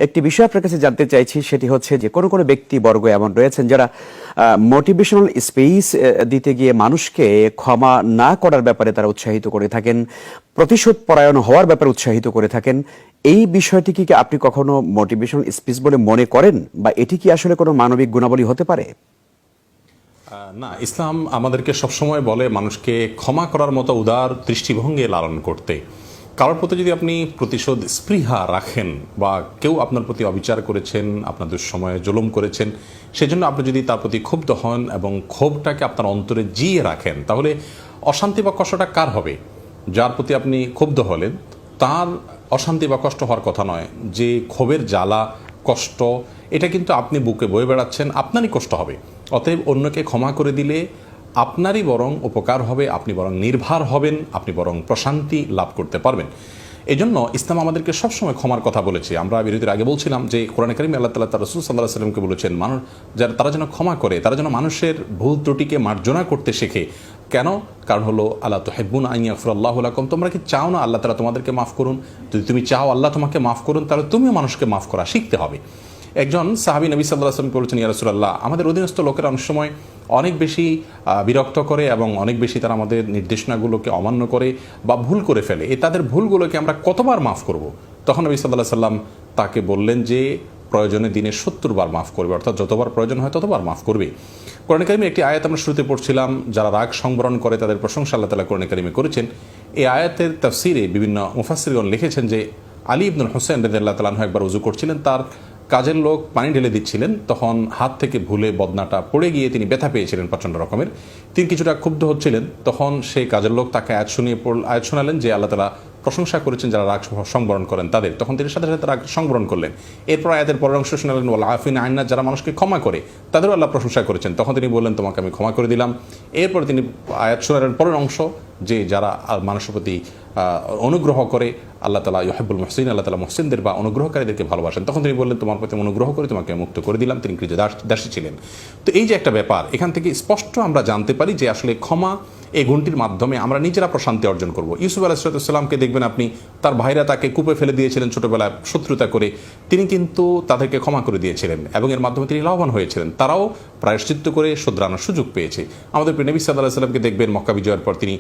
একটি বিষয় আপনার কাছে জানতে চাইছি, সেটি হচ্ছে যে কোনো কোনো ব্যক্তিবর্গ এমন রয়েছেন যারা মোটিভেশনাল স্পিচ দিতে গিয়ে মানুষকে ক্ষমা না করার ব্যাপারে তারা উৎসাহিত করে থাকেন, প্রতিশোধ পরায়ণ হওয়ার ব্যাপারে উৎসাহিত করে থাকেন। এই বিষয়টিকে কি আপনি কখনো মোটিভেশনাল স্পিচ বলে মনে করেন, বা এটি কি আসলে কোনো মানবিক গুণাবলী হতে পারে? না, ইসলাম আমাদেরকে সবসময় বলে মানুষকে ক্ষমা করার মতো উদার দৃষ্টিভঙ্গি লালন করতে। কারোর প্রতি যদি আপনি প্রতিশোধ স্পৃহা রাখেন বা কেউ আপনার প্রতি অবিচার করেছেন, আপনার দুঃসময়ে জুলুম করেছেন, সেজন্য আপনি যদি তার প্রতি ক্ষুব্ধ হন এবং ক্ষোভটাকে আপনার অন্তরে জিয়ে রাখেন, তাহলে অশান্তি বা কষ্টটা কার হবে? যার প্রতি আপনি ক্ষুব্ধ হলেন তার অশান্তি বা কষ্ট হওয়ার কথা নয়। যে ক্ষোভের জ্বালা, কষ্ট, এটা কিন্তু আপনি বুকে বয়ে বেড়াচ্ছেন, আপনারই কষ্ট হবে। অতএব অন্যকে ক্ষমা করে দিলে আপনারই বরং উপকার হবে, আপনি বরং নির্ভর হবেন, আপনি বরং প্রশান্তি লাভ করতে পারবেন। এই জন্য ইসলাম আমাদেরকে সবসময় ক্ষমার কথা বলেছে। আমরা বিরতির আগে বলছিলাম যে কোরআনে কারিমে আল্লাহ তাআলা তার রাসূল সাল্লাল্লাহু আলাইহি ওয়াসাল্লামকে বলেছেন, মানুষ যারা তারা যেন ক্ষমা করে, তারা যেন মানুষের ভুল ত্রুটিকে মার্জনা করতে শেখে। কেন? কারণ হলো আল্লাহ তুহিব্বুনা আন ইয়াগফিরাল্লাহু লাকুম, তোমরা কি চাও না আল্লাহ তাআলা তোমাদেরকে মাফ করুন? যদি তুমি চাও আল্লাহ তোমাকে মাফ করুন, তাহলে তুমিও মানুষকে মাফ করা শিখতে হবে। একজন সাহাবী নবী সাল্লাল্লাহু আলাইহি ওয়াসাল্লাম বলেছেন, ইয়া রাসূলুল্লাহ, আমাদের অধীনস্থ লোকেরা অনেক সময় অনেক বেশি বিরক্ত করে এবং অনেক বেশি তারা আমাদের নির্দেশনাগুলোকে অমান্য করে বা ভুল করে ফেলে। তাদের ভুলগুলোকে আমরা কতবার মাফ করব? তখন নবী সাল্লাল্লাহু আলাইহি ওয়াসাল্লাম তাকে বললেন যে প্রয়োজনে দিনে ৭০ বার মাফ করবে, অর্থাৎ যতবার প্রয়োজন হয় ততবার মাফ করবে। কোরআন কারিমে একটি আয়াত আমরা শুরুতে পড়ছিলাম, যারা রাগ সংবরণ করে তাদের প্রশংসা আল্লাহ তাআলা কোরআন কারিমে করেছেন। এই আয়াতের তাফসিরে বিভিন্ন মুফাসসিরগণ লিখেছেন যে আলী ইবনুল হুসাইন রাদিয়াল্লাহু তাআলা আনহু একবার ওযু করছিলেন, তার কাজের লোক পানি ঢেলে দিচ্ছিলেন, তখন হাত থেকে ভুলে বদনাটা পড়ে গিয়ে তিনি ব্যথা পেয়েছিলেন প্রচণ্ড রকমের। তিনি কিছুটা ক্ষুব্ধ হচ্ছিলেন, তখন সেই কাজের লোক তাকে আয়াত শোনালেন যে আল্লাহ তাআলা প্রশংসা করেছেন যারা রাগ সংবরণ করেন তাদের। তখন তিনি সাথে সাথে রাগ সংবরণ করলেন। এরপর আয়াতের পরের অংশ শোনালেন, ওয়াল আফিনা আন নাস, যারা মানুষকে ক্ষমা করে তাদেরও আল্লাহ প্রশংসা করেছেন। তখন তিনি বললেন, তোমাকে আমি ক্ষমা করে দিলাম। এরপর তিনি আয়াত শোনালেন পরের অংশ, যে যারা মানুষের প্রতি অনুগ্রহ করে, আল্লাহ তাআলা ইউহিব্বুল মুহসিন, আল্লাহ তাআলা মুহসিনদের বা অনুগ্রহকারীদেরকে ভালোবাসেন। তখন তিনি বললেন, তোমার প্রতি অনুগ্রহ করে তোমাকে মুক্ত করে দিলাম। তিনি দাসী ছিলেন। তো এই যে একটা ব্যাপার, এখান থেকে স্পষ্ট আমরা জানতে পারি যে আসলে ক্ষমা এই গুণটির মাধ্যমে আমরা নিজেরা প্রশান্তি অর্জন করব। ইউসুফ আলাইহিস সালামকে দেখবেন আপনি, তার ভাইরা তাকে কূপে ফেলে দিয়েছিলেন ছোটবেলায় শত্রুতা করে, তিনি কিন্তু তাদেরকে ক্ষমা করে দিয়েছিলেন এবং এর মাধ্যমে তিনি লাভবান হয়েছিলেন। তারাও প্রায়শ্চিত্ত করে শুধরানোর সুযোগ পেয়েছে। আমাদের প্রিয় নবী সাল্লাল্লাহু আলাইহি ওয়াসাল্লামকে দেখবেন মক্কা বিজয়ের পর তিনি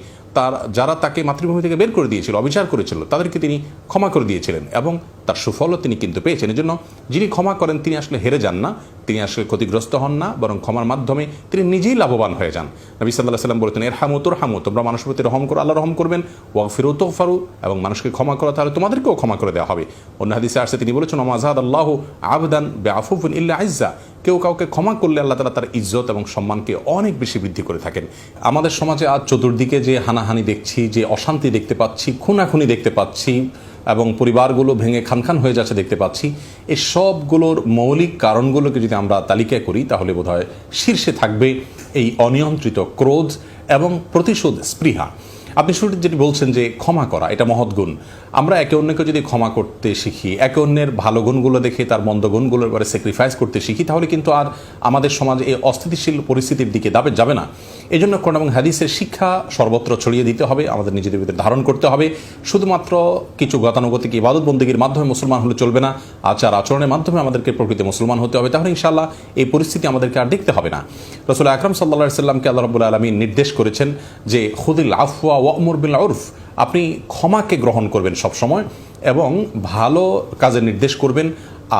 যারা তাকে মাতৃভূমি থেকে বের করে দিয়েছিল, অবিচার করেছিল, তাদেরকে তিনি ক্ষমা করে দিয়েছিলেন এবং তার সুফলও তিনি কিন্তু পেয়েছেন। এজন্য যিনি ক্ষমা করেন তিনি আসলে হেরে যান না, তিনি আসলে ক্ষতিগ্রস্ত হন না, বরং ক্ষমার মাধ্যমে তিনি নিজেই লাভবান হয়ে যান। নবী সাল্লাল্লাহু আলাইহি ওয়াসাল্লাম বলেছেন, ইরহামু তুরহামু, তোমরা মানুষের প্রতি রহম করো, আল্লাহ রহম করবেন। ওয়াগফিরু তুগফারু, এবং মানুষকে ক্ষমা করো তাহলে তোমাদেরকেও ক্ষমা করে দেওয়া হবে। অন্য হাদিসে আসছে, তিনি বলেছেন, ওমা যাদাল্লাহু আবদান বিআফুফিন ইল্লা ইজ্জা, কেউ কাউকে ক্ষমা করলে আল্লাহ তাআলা তার ইজ্জত এবং সম্মানকে অনেক বেশি বৃদ্ধি করে থাকেন। আমাদের সমাজে আজ চতুর্দিকে যে হানাহানি দেখছি, যে অশান্তি দেখতে পাচ্ছি, খুনাখুনি দেখতে পাচ্ছি এবং পরিবারগুলো ভেঙে খানখান হয়ে যাচ্ছে দেখতে পাচ্ছি, এই সবগুলোর মৌলিক কারণগুলোকে যদি আমরা তালিকা করি তাহলে বোধহয় শীর্ষে থাকবে এই অনিয়ন্ত্রিত ক্রোধ এবং প্রতিশোধ স্পৃহা। আপনি শুরুতে যেটি বলছেন যে ক্ষমা করা এটা মহৎ গুণ। আমরা একে অন্যকে যদি ক্ষমা করতে শিখি, একে অন্যের ভালো গুণগুলো দেখে তার মন্দ গুণগুলোর ব্যাপারে স্যাক্রিফাইস করতে শিখি, তাহলে কিন্তু আর আমাদের সমাজে এই অস্থিতিশীল পরিস্থিতির দিকে যাবে না। এই জন্য কোরআন এবং হাদিসের শিক্ষা সর্বত্র ছড়িয়ে দিতে হবে, আমাদের নিজেদের ভিতরে ধারণ করতে হবে। শুধুমাত্র কিছু গতানুগতিক ইবাদত বন্দেগীর মাধ্যমে মুসলমান হলে চলবে না, আচার আচরণের মাধ্যমে আমাদেরকে প্রকৃত মুসলমান হতে হবে। তাহলে ইনশাআল্লাহ এই পরিস্থিতি আমাদেরকে আর দেখতে হবে না। রাসূল আকরাম সাল্লাল্লাহু আলাইহি ওয়াসাল্লামকে আল্লাহ রাব্বুল আলামিন নির্দেশ করেছেন যে খুযিল আফওয়া ওয়া'মুর বিল উরফ, আপনি ক্ষমাকে গ্রহণ করবেন সবসময় এবং ভালো কাজের নির্দেশ করবেন।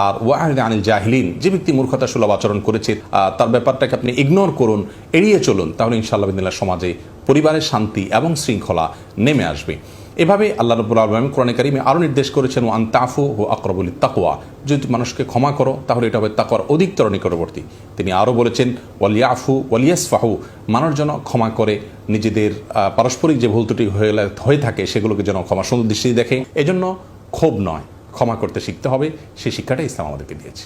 আর ওয়া'রিদ আনিল জাহিলিন, যে ব্যক্তি মূর্খতা সুলভ আচরণ করেছে তার ব্যাপারটাকে আপনি ইগনোর করুন, এড়িয়ে চলুন। তাহলে ইনশাআল্লাহ বিদিনিল্লাহ সমাজে পরিবারের শান্তি এবং শৃঙ্খলা নেমে আসবে। এভাবে আল্লাহ রাব্বুল আলামিন কোরআনে কারিমে আরও নির্দেশ করেছেন, ওয়া আন তা'ফু হুয়া আকরাবু লিত-তাকওয়া, যদি মানুষকে ক্ষমা করো তাহলে এটা হবে তাকওয়ার অধিকতর নিকটবর্তী। তিনি আরও বলেছেন, ওয়াল ইয়াফু ওয়াল ইয়াসফাহু, মানুষ যেন ক্ষমা করে, নিজেদের পারস্পরিক যে ভুল ত্রুটি হয়ে থাকে সেগুলোকে যেন ক্ষমা সুন্দর দৃষ্টি দেখে। এজন্য ক্ষোভ নয়, ক্ষমা করতে শিখতে হবে। সেই শিক্ষাটা ইসলাম আমাদেরকে দিয়েছে।